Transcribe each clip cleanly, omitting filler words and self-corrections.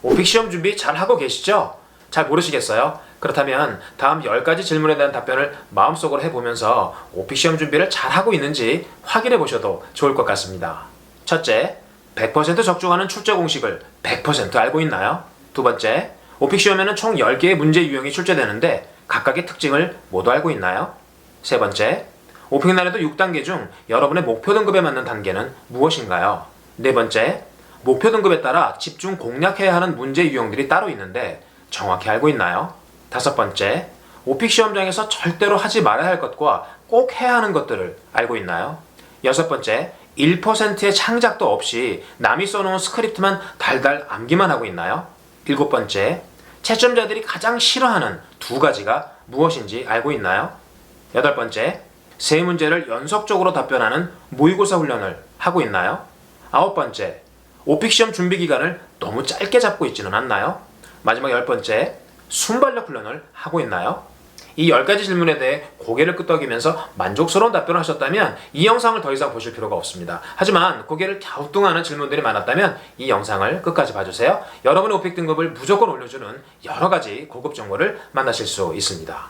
오픽 시험 준비 잘 하고 계시죠? 잘 모르시겠어요? 그렇다면 다음 10가지 질문에 대한 답변을 마음속으로 해보면서 오픽 시험 준비를 잘 하고 있는지 확인해 보셔도 좋을 것 같습니다. 첫째, 100% 적중하는 출제 공식을 100% 알고 있나요? 두 번째, 오픽 시험에는 총 10개의 문제 유형이 출제되는데 각각의 특징을 모두 알고 있나요? 세 번째, 오픽 난이도 6단계 중 여러분의 목표 등급에 맞는 단계는 무엇인가요? 네 번째, 목표 등급에 따라 집중 공략해야 하는 문제 유형들이 따로 있는데 정확히 알고 있나요? 다섯 번째, 오픽 시험장에서 절대로 하지 말아야 할 것과 꼭 해야 하는 것들을 알고 있나요? 여섯 번째, 1%의 창작도 없이 남이 써놓은 스크립트만 달달 암기만 하고 있나요? 일곱 번째, 채점자들이 가장 싫어하는 두 가지가 무엇인지 알고 있나요? 여덟 번째, 세 문제를 연속적으로 답변하는 모의고사 훈련을 하고 있나요? 아홉 번째, 오픽 시험 준비 기간을 너무 짧게 잡고 있지는 않나요? 마지막 열 번째, 순발력 훈련을 하고 있나요? 이 10가지 질문에 대해 고개를 끄덕이면서 만족스러운 답변을 하셨다면 이 영상을 더 이상 보실 필요가 없습니다. 하지만 고개를 갸우뚱하는 질문들이 많았다면 이 영상을 끝까지 봐주세요. 여러분의 오픽 등급을 무조건 올려주는 여러가지 고급 정보를 만나실 수 있습니다.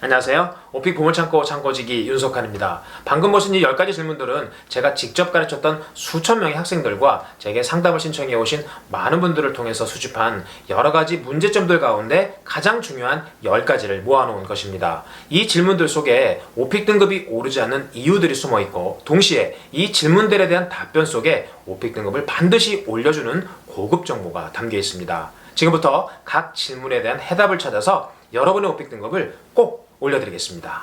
안녕하세요. 오픽 보물창고 창고지기 윤석환입니다. 방금 보신 이 10가지 질문들은 제가 직접 가르쳤던 수천 명의 학생들과 제게 상담을 신청해 오신 많은 분들을 통해서 수집한 여러가지 문제점들 가운데 가장 중요한 10가지를 모아놓은 것입니다. 이 질문들 속에 오픽 등급이 오르지 않는 이유들이 숨어있고 동시에 이 질문들에 대한 답변 속에 오픽 등급을 반드시 올려주는 고급 정보가 담겨 있습니다. 지금부터 각 질문에 대한 해답을 찾아서 여러분의 오픽 등급을 꼭 올려드리겠습니다.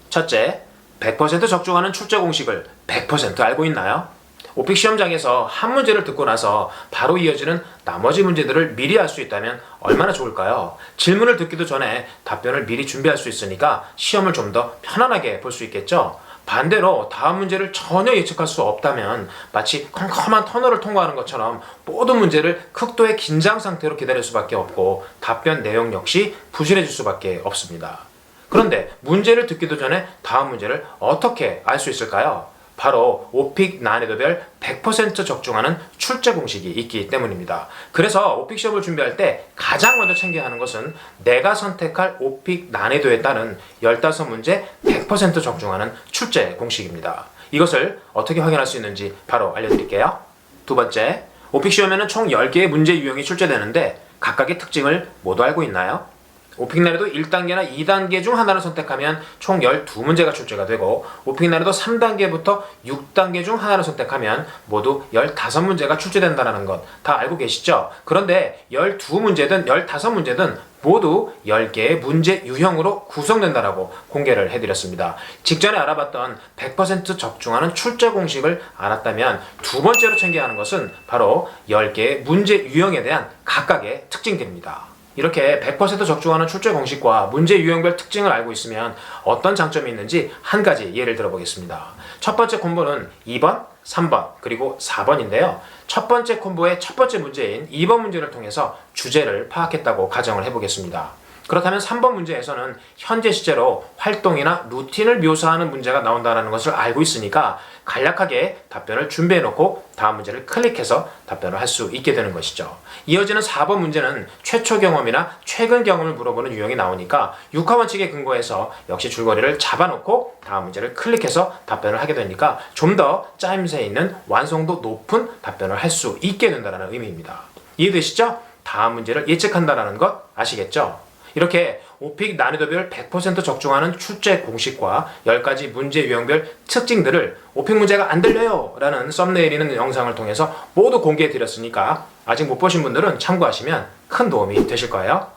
첫째, 100% 적중하는 출제 공식을 100% 알고 있나요? 오픽 시험장에서 한 문제를 듣고 나서 바로 이어지는 나머지 문제들을 미리 알 수 있다면 얼마나 좋을까요? 질문을 듣기도 전에 답변을 미리 준비할 수 있으니까 시험을 좀 더 편안하게 볼 수 있겠죠? 반대로 다음 문제를 전혀 예측할 수 없다면 마치 컴컴한 터널을 통과하는 것처럼 모든 문제를 극도의 긴장 상태로 기다릴 수밖에 없고 답변 내용 역시 부실해질 수밖에 없습니다. 그런데 문제를 듣기도 전에 다음 문제를 어떻게 알 수 있을까요? 바로 오픽 난이도별 100% 적중하는 출제 공식이 있기 때문입니다. 그래서 오픽 시험을 준비할 때 가장 먼저 챙겨야 하는 것은 내가 선택할 오픽 난이도에 따른 15문제 100% 적중하는 출제 공식입니다. 이것을 어떻게 확인할 수 있는지 바로 알려드릴게요. 두 번째, 오픽 시험에는 총 10개의 문제 유형이 출제되는데 각각의 특징을 모두 알고 있나요? 오픽 난이도 1단계나 2단계 중 하나를 선택하면 총 12문제가 출제가 되고 오픽 난이도 3단계부터 6단계 중 하나를 선택하면 모두 15문제가 출제된다는 것 다 알고 계시죠? 그런데 12문제든 15문제든 모두 10개의 문제 유형으로 구성된다라고 공개를 해드렸습니다. 직전에 알아봤던 100% 적중하는 출제 공식을 알았다면 두 번째로 챙겨야 하는 것은 바로 10개의 문제 유형에 대한 각각의 특징들입니다. 이렇게 100% 적중하는 출제 공식과 문제 유형별 특징을 알고 있으면 어떤 장점이 있는지 한 가지 예를 들어보겠습니다. 첫 번째 콤보는 2번, 3번, 그리고 4번인데요. 첫 번째 콤보의 첫 번째 문제인 2번 문제를 통해서 주제를 파악했다고 가정을 해보겠습니다. 그렇다면 3번 문제에서는 현재 시제로 활동이나 루틴을 묘사하는 문제가 나온다는 것을 알고 있으니까 간략하게 답변을 준비해놓고 다음 문제를 클릭해서 답변을 할 수 있게 되는 것이죠. 이어지는 4번 문제는 최초 경험이나 최근 경험을 물어보는 유형이 나오니까 육하원칙에 근거해서 역시 줄거리를 잡아놓고 다음 문제를 클릭해서 답변을 하게 되니까 좀 더 짜임새 있는 완성도 높은 답변을 할 수 있게 된다는 의미입니다. 이해되시죠? 다음 문제를 예측한다는 것 아시겠죠? 이렇게 오픽 난이도별 100% 적중하는 출제 공식과 10가지 문제 유형별 특징들을 오픽 문제가 안 들려요 라는 썸네일 있는 영상을 통해서 모두 공개해 드렸으니까 아직 못 보신 분들은 참고하시면 큰 도움이 되실 거예요.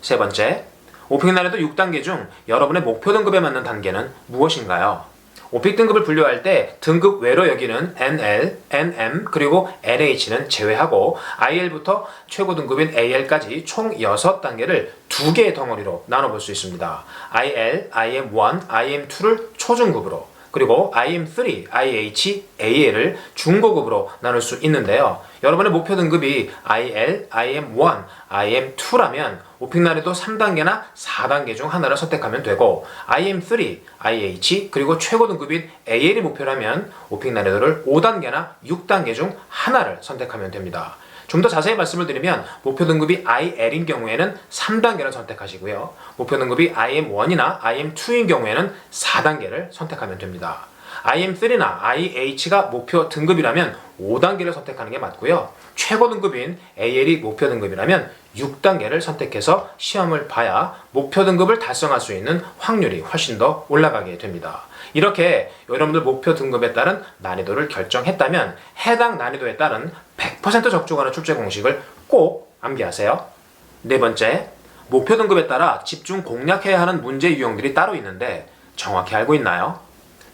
세 번째, 오픽 난이도 6단계 중 여러분의 목표 등급에 맞는 단계는 무엇인가요? 오픽 등급을 분류할 때 등급 외로 여기는 NL, NM, 그리고 NH는 제외하고 IL부터 최고 등급인 AL까지 총 6단계를 2개의 덩어리로 나눠볼 수 있습니다. IL, IM1, IM2를 초중급으로, 그리고 IM3, IH, AL을 중고급으로 나눌 수 있는데요. 여러분의 목표 등급이 IL, IM1, IM2라면 오픽 난이도 3단계나 4단계 중 하나를 선택하면 되고 IM3, IH, 그리고 최고 등급인 AL이 목표라면 오픽 난이도를 5단계나 6단계 중 하나를 선택하면 됩니다. 좀 더 자세히 말씀을 드리면 목표 등급이 IL인 경우에는 3단계를 선택하시고요. 목표 등급이 IM1이나 IM2인 경우에는 4단계를 선택하면 됩니다. IM3나 IH가 목표 등급이라면 5단계를 선택하는 게 맞고요. 최고 등급인 AL이 목표 등급이라면 6단계를 선택해서 시험을 봐야 목표 등급을 달성할 수 있는 확률이 훨씬 더 올라가게 됩니다. 이렇게 여러분들 목표 등급에 따른 난이도를 결정했다면 해당 난이도에 따른 100% 적중하는 출제 공식을 꼭 암기하세요. 네 번째, 목표 등급에 따라 집중 공략해야 하는 문제 유형들이 따로 있는데 정확히 알고 있나요?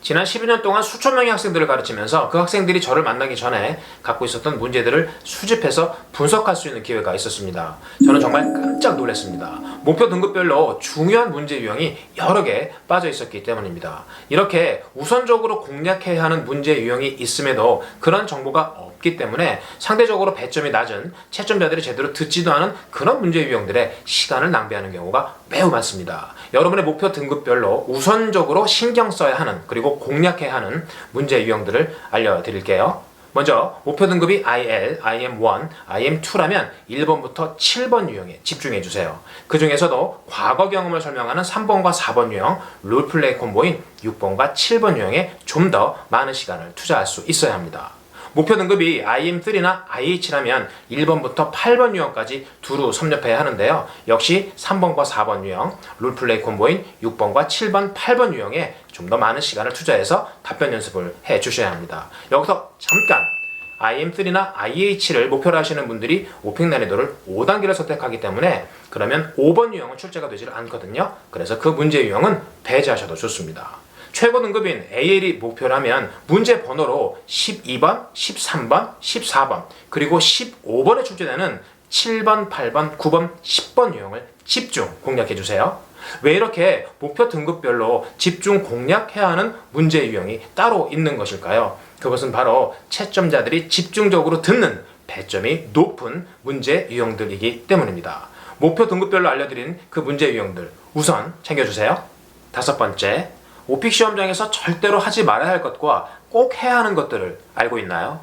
지난 12년 동안 수천 명의 학생들을 가르치면서 그 학생들이 저를 만나기 전에 갖고 있었던 문제들을 수집해서 분석할 수 있는 기회가 있었습니다. 저는 정말 깜짝 놀랐습니다. 목표 등급별로 중요한 문제 유형이 여러 개 빠져 있었기 때문입니다. 이렇게 우선적으로 공략해야 하는 문제 유형이 있음에도 그런 정보가 없기 때문에 상대적으로 배점이 낮은 채점자들이 제대로 듣지도 않은 그런 문제 유형들에 시간을 낭비하는 경우가 매우 많습니다. 여러분의 목표 등급별로 우선적으로 신경 써야 하는 그리고 공략해야 하는 문제 유형들을 알려드릴게요. 먼저 목표 등급이 IL, IM1, IM2라면 1번부터 7번 유형에 집중해주세요. 그 중에서도 과거 경험을 설명하는 3번과 4번 유형, 롤플레이 콤보인 6번과 7번 유형에 좀 더 많은 시간을 투자할 수 있어야 합니다. 목표 등급이 IM3나 IH라면 1번부터 8번 유형까지 두루 섭렵해야 하는데요. 역시 3번과 4번 유형, 롤플레이 콤보인 6번과 7번, 8번 유형에 좀 더 많은 시간을 투자해서 답변 연습을 해 주셔야 합니다. 여기서 잠깐! IM3나 IH를 목표로 하시는 분들이 오픽 난이도를 5단계를 선택하기 때문에 그러면 5번 유형은 출제가 되지 않거든요. 그래서 그 문제 유형은 배제하셔도 좋습니다. 최고 등급인 AL이 목표라면 문제 번호로 12번, 13번, 14번, 그리고 15번에 출제되는 7번, 8번, 9번, 10번 유형을 집중 공략해주세요. 왜 이렇게 목표 등급별로 집중 공략해야 하는 문제 유형이 따로 있는 것일까요? 그것은 바로 채점자들이 집중적으로 듣는 배점이 높은 문제 유형들이기 때문입니다. 목표 등급별로 알려드린 그 문제 유형들 우선 챙겨주세요. 다섯 번째, 오픽 시험장에서 절대로 하지 말아야 할 것과 꼭 해야 하는 것들을 알고 있나요?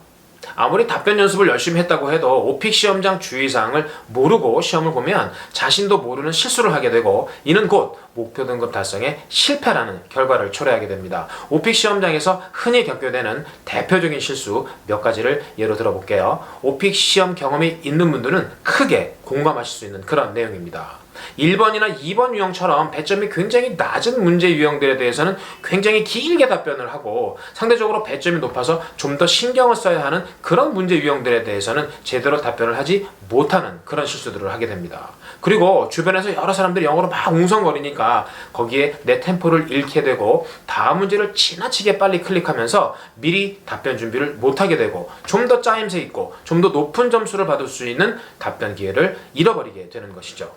아무리 답변 연습을 열심히 했다고 해도 오픽 시험장 주의사항을 모르고 시험을 보면 자신도 모르는 실수를 하게 되고 이는 곧 목표 등급 달성에 실패라는 결과를 초래하게 됩니다. 오픽 시험장에서 흔히 겪게 되는 대표적인 실수 몇 가지를 예로 들어볼게요. 오픽 시험 경험이 있는 분들은 크게 공감하실 수 있는 그런 내용입니다. 1번이나 2번 유형처럼 배점이 굉장히 낮은 문제 유형들에 대해서는 굉장히 길게 답변을 하고 상대적으로 배점이 높아서 좀 더 신경을 써야 하는 그런 문제 유형들에 대해서는 제대로 답변을 하지 못하는 그런 실수들을 하게 됩니다. 그리고 주변에서 여러 사람들이 영어로 막 웅성거리니까 거기에 내 템포를 잃게 되고 다음 문제를 지나치게 빨리 클릭하면서 미리 답변 준비를 못하게 되고 좀 더 짜임새 있고 좀 더 높은 점수를 받을 수 있는 답변 기회를 잃어버리게 되는 것이죠.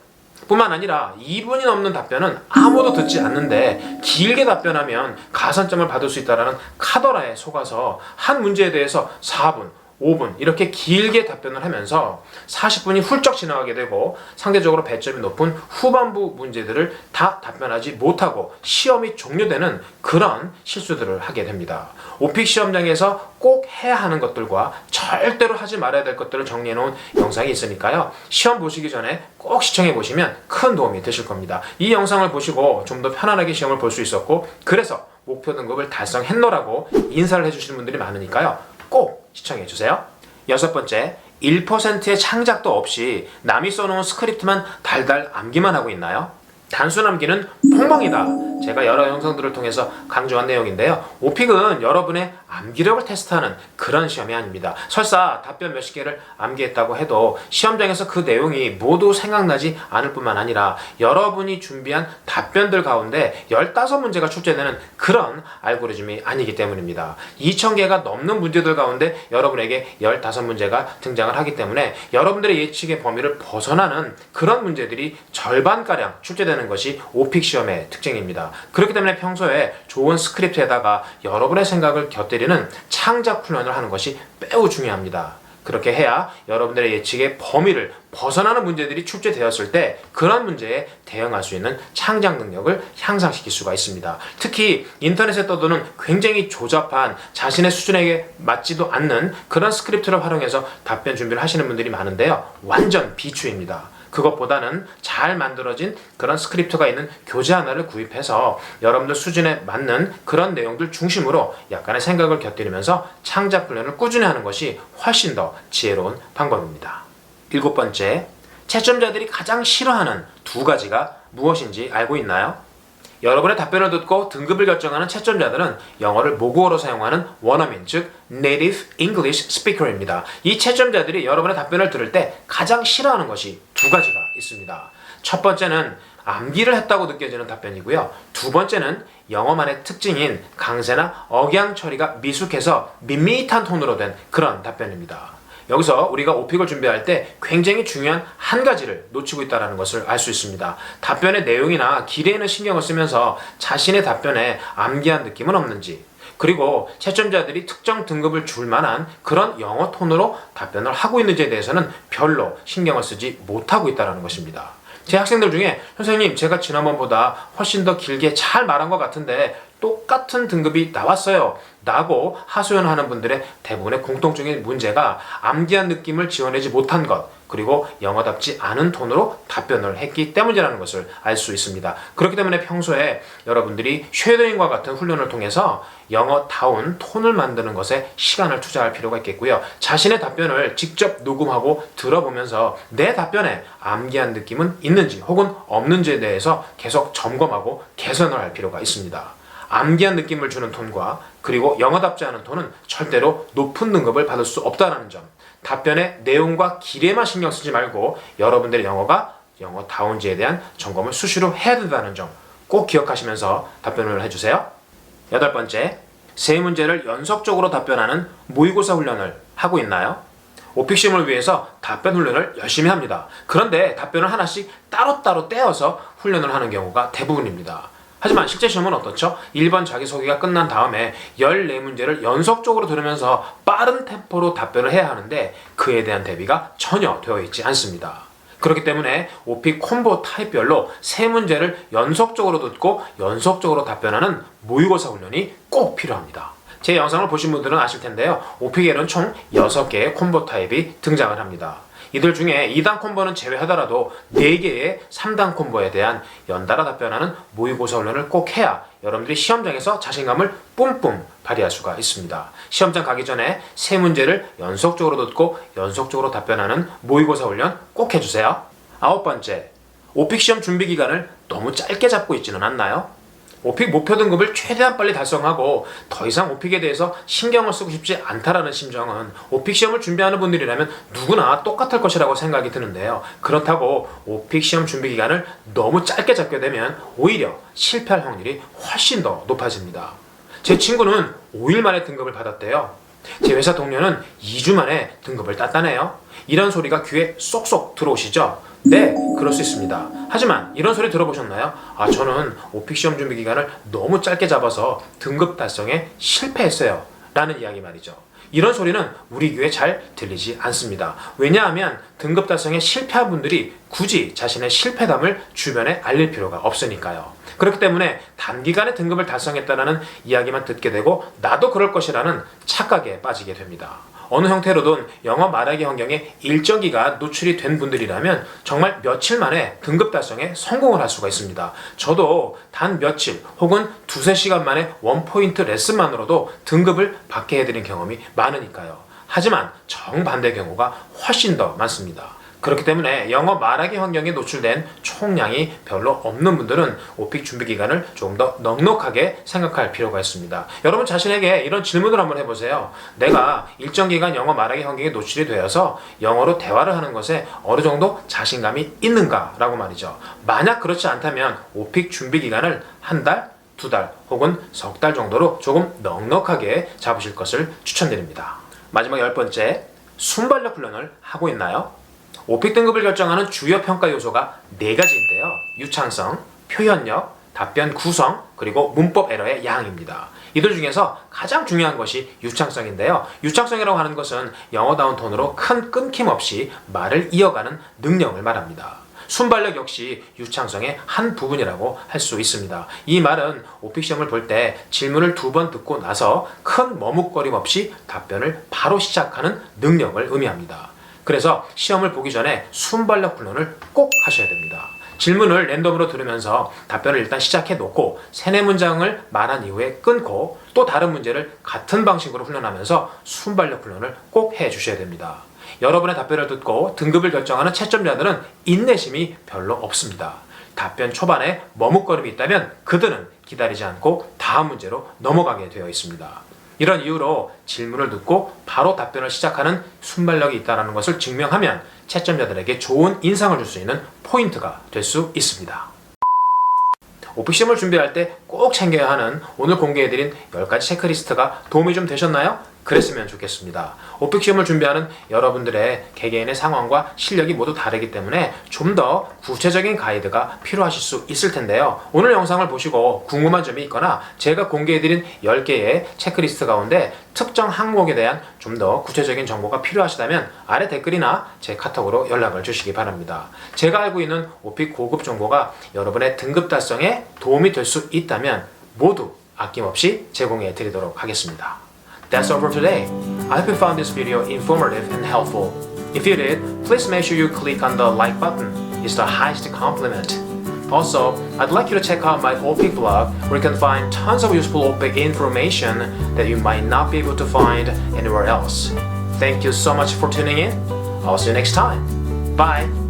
뿐만 아니라 2분이 넘는 답변은 아무도 듣지 않는데 길게 답변하면 가산점을 받을 수 있다는 카더라에 속아서 한 문제에 대해서 4분, 5분 이렇게 길게 답변을 하면서 40분이 훌쩍 지나가게 되고 상대적으로 배점이 높은 후반부 문제들을 다 답변하지 못하고 시험이 종료되는 그런 실수들을 하게 됩니다. 오픽 시험장에서 꼭 해야 하는 것들과 절대로 하지 말아야 될 것들을 정리해 놓은 영상이 있으니까요. 시험 보시기 전에 꼭 시청해 보시면 큰 도움이 되실 겁니다. 이 영상을 보시고 좀 더 편안하게 시험을 볼 수 있었고 그래서 목표 등급을 달성했노라고 인사를 해주시는 분들이 많으니까요. 꼭 시청해주세요. 여섯 번째, 1%의 창작도 없이 남이 써놓은 스크립트만 달달 암기만 하고 있나요? 단순 암기는 폭망이다. 제가 여러 영상들을 통해서 강조한 내용인데요. 오픽은 여러분의 암기력을 테스트하는 그런 시험이 아닙니다. 설사 답변 몇십 개를 암기했다고 해도 시험장에서 그 내용이 모두 생각나지 않을 뿐만 아니라 여러분이 준비한 답변들 가운데 15문제가 출제되는 그런 알고리즘이 아니기 때문입니다. 2000개가 넘는 문제들 가운데 여러분에게 15문제가 등장을 하기 때문에 여러분들의 예측의 범위를 벗어나는 그런 문제들이 절반가량 출제되는 것이 오픽 시험의 특징입니다. 그렇기 때문에 평소에 좋은 스크립트에다가 여러분의 생각을 곁들이는 창작 훈련을 하는 것이 매우 중요합니다. 그렇게 해야 여러분들의 예측의 범위를 벗어나는 문제들이 출제되었을 때 그런 문제에 대응할 수 있는 창작 능력을 향상시킬 수가 있습니다. 특히 인터넷에 떠도는 굉장히 조잡한 자신의 수준에 맞지도 않는 그런 스크립트를 활용해서 답변 준비를 하시는 분들이 많은데요. 완전 비추입니다. 그것보다는 잘 만들어진 그런 스크립트가 있는 교재 하나를 구입해서 여러분들 수준에 맞는 그런 내용들 중심으로 약간의 생각을 곁들이면서 창작 훈련을 꾸준히 하는 것이 훨씬 더 지혜로운 방법입니다. 7번째, 채점자들이 가장 싫어하는 두 가지가 무엇인지 알고 있나요? 여러분의 답변을 듣고 등급을 결정하는 채점자들은 영어를 모국어로 사용하는 원어민, 즉 Native English Speaker입니다. 이 채점자들이 여러분의 답변을 들을 때 가장 싫어하는 것이 두 가지가 있습니다. 첫 번째는 암기를 했다고 느껴지는 답변이고요. 두 번째는 영어만의 특징인 강세나 억양 처리가 미숙해서 밋밋한 톤으로 된 그런 답변입니다. 여기서 우리가 오픽을 준비할 때 굉장히 중요한 한 가지를 놓치고 있다는 것을 알 수 있습니다. 답변의 내용이나 길에는 신경을 쓰면서 자신의 답변에 암기한 느낌은 없는지, 그리고 채점자들이 특정 등급을 줄 만한 그런 영어 톤으로 답변을 하고 있는지에 대해서는 별로 신경을 쓰지 못하고 있다는 것입니다. 제 학생들 중에 선생님, 제가 지난번보다 훨씬 더 길게 잘 말한 것 같은데 똑같은 등급이 나왔어요 라고 하소연하는 분들의 대부분의 공통적인 문제가 암기한 느낌을 지원하지 못한 것, 그리고 영어답지 않은 톤으로 답변을 했기 때문이라는 것을 알 수 있습니다. 그렇기 때문에 평소에 여러분들이 쉐도잉과 같은 훈련을 통해서 영어다운 톤을 만드는 것에 시간을 투자할 필요가 있겠고요. 자신의 답변을 직접 녹음하고 들어보면서 내 답변에 암기한 느낌은 있는지 혹은 없는지에 대해서 계속 점검하고 개선을 할 필요가 있습니다. 암기한 느낌을 주는 톤과 그리고 영어답지 않은 톤은 절대로 높은 등급을 받을 수 없다는 점, 답변의 내용과 길에만 신경 쓰지 말고 여러분들의 영어가 영어다운지에 대한 점검을 수시로 해야 된다는 점 꼭 기억하시면서 답변을 해주세요. 8번째, 세 문제를 연속적으로 답변하는 모의고사 훈련을 하고 있나요? 오픽 시험을 위해서 답변 훈련을 열심히 합니다. 그런데 답변을 하나씩 따로따로 떼어서 훈련을 하는 경우가 대부분입니다. 하지만 실제 시험은 어떻죠? 1번 자기소개가 끝난 다음에 14문제를 연속적으로 들으면서 빠른 템포로 답변을 해야 하는데 그에 대한 대비가 전혀 되어 있지 않습니다. 그렇기 때문에 오픽 콤보 타입별로 3문제를 연속적으로 듣고 연속적으로 답변하는 모의고사 훈련이 꼭 필요합니다. 제 영상을 보신 분들은 아실 텐데요. 오픽에는 총 6개의 콤보 타입이 등장을 합니다. 이들 중에 2단 콤보는 제외하더라도 4개의 3단 콤보에 대한 연달아 답변하는 모의고사 훈련을 꼭 해야 여러분들이 시험장에서 자신감을 뿜뿜 발휘할 수가 있습니다. 시험장 가기 전에 3문제를 연속적으로 듣고 연속적으로 답변하는 모의고사 훈련 꼭 해주세요. 9번째, 오픽 시험 준비 기간을 너무 짧게 잡고 있지는 않나요? 오픽 목표 등급을 최대한 빨리 달성하고 더 이상 오픽에 대해서 신경을 쓰고 싶지 않다라는 심정은 오픽 시험을 준비하는 분들이라면 누구나 똑같을 것이라고 생각이 드는데요. 그렇다고 오픽 시험 준비 기간을 너무 짧게 잡게 되면 오히려 실패할 확률이 훨씬 더 높아집니다. 제 친구는 5일 만에 등급을 받았대요. 제 회사 동료는 2주 만에 등급을 땄다네요. 이런 소리가 귀에 쏙쏙 들어오시죠? 네, 그럴 수 있습니다. 하지만 이런 소리 들어보셨나요? 저는 오픽 시험 준비 기간을 너무 짧게 잡아서 등급 달성에 실패했어요 라는 이야기 말이죠. 이런 소리는 우리 귀에 잘 들리지 않습니다. 왜냐하면 등급 달성에 실패한 분들이 굳이 자신의 실패담을 주변에 알릴 필요가 없으니까요. 그렇기 때문에 단기간에 등급을 달성했다는 이야기만 듣게 되고 나도 그럴 것이라는 착각에 빠지게 됩니다. 어느 형태로든 영어 말하기 환경에 일정 기간 노출이 된 분들이라면 정말 며칠 만에 등급 달성에 성공을 할 수가 있습니다. 저도 단 며칠 혹은 두세 시간 만에 원포인트 레슨만으로도 등급을 받게 해드린 경험이 많으니까요. 하지만 정반대 경우가 훨씬 더 많습니다. 그렇기 때문에 영어 말하기 환경에 노출된 총량이 별로 없는 분들은 오픽 준비 기간을 조금 더 넉넉하게 생각할 필요가 있습니다. 여러분 자신에게 이런 질문을 한번 해보세요. 내가 일정 기간 영어 말하기 환경에 노출이 되어서 영어로 대화를 하는 것에 어느 정도 자신감이 있는가? 라고 말이죠. 만약 그렇지 않다면 오픽 준비 기간을 한 달, 2달 혹은 석 달 정도로 조금 넉넉하게 잡으실 것을 추천드립니다. 마지막 10번째, 순발력 훈련을 하고 있나요? 오픽 등급을 결정하는 주요 평가 요소가 4가지인데요. 유창성, 표현력, 답변 구성, 그리고 문법 에러의 양입니다. 이들 중에서 가장 중요한 것이 유창성인데요. 유창성이라고 하는 것은 영어다운 톤으로 큰 끊김 없이 말을 이어가는 능력을 말합니다. 순발력 역시 유창성의 한 부분이라고 할 수 있습니다. 이 말은 오픽 시험을 볼 때 질문을 2번 듣고 나서 큰 머뭇거림 없이 답변을 바로 시작하는 능력을 의미합니다. 그래서 시험을 보기 전에 순발력 훈련을 꼭 하셔야 됩니다. 질문을 랜덤으로 들으면서 답변을 일단 시작해 놓고 3-4문장을 말한 이후에 끊고 또 다른 문제를 같은 방식으로 훈련하면서 순발력 훈련을 꼭 해 주셔야 됩니다. 여러분의 답변을 듣고 등급을 결정하는 채점자들은 인내심이 별로 없습니다. 답변 초반에 머뭇거림이 있다면 그들은 기다리지 않고 다음 문제로 넘어가게 되어 있습니다. 이런 이유로 질문을 듣고 바로 답변을 시작하는 순발력이 있다는 것을 증명하면 채점자들에게 좋은 인상을 줄 수 있는 포인트가 될 수 있습니다. 오픽 시험을 준비할 때 꼭 챙겨야 하는 오늘 공개해드린 10가지 체크리스트가 도움이 좀 되셨나요? 그랬으면 좋겠습니다. 오픽 시험을 준비하는 여러분들의 개개인의 상황과 실력이 모두 다르기 때문에 좀 더 구체적인 가이드가 필요하실 수 있을 텐데요. 오늘 영상을 보시고 궁금한 점이 있거나 제가 공개해드린 10개의 체크리스트 가운데 특정 항목에 대한 좀 더 구체적인 정보가 필요하시다면 아래 댓글이나 제 카톡으로 연락을 주시기 바랍니다. 제가 알고 있는 오픽 고급 정보가 여러분의 등급 달성에 도움이 될 수 있다면 모두 아낌없이 제공해 드리도록 하겠습니다. That's all for today. I hope you found this video informative and helpful. If you did, please make sure you click on the like button. It's the highest compliment. Also, I'd like you to check out my OPIC blog where you can find tons of useful OPIC information that you might not be able to find anywhere else. Thank you so much for tuning in. I'll see you next time. Bye!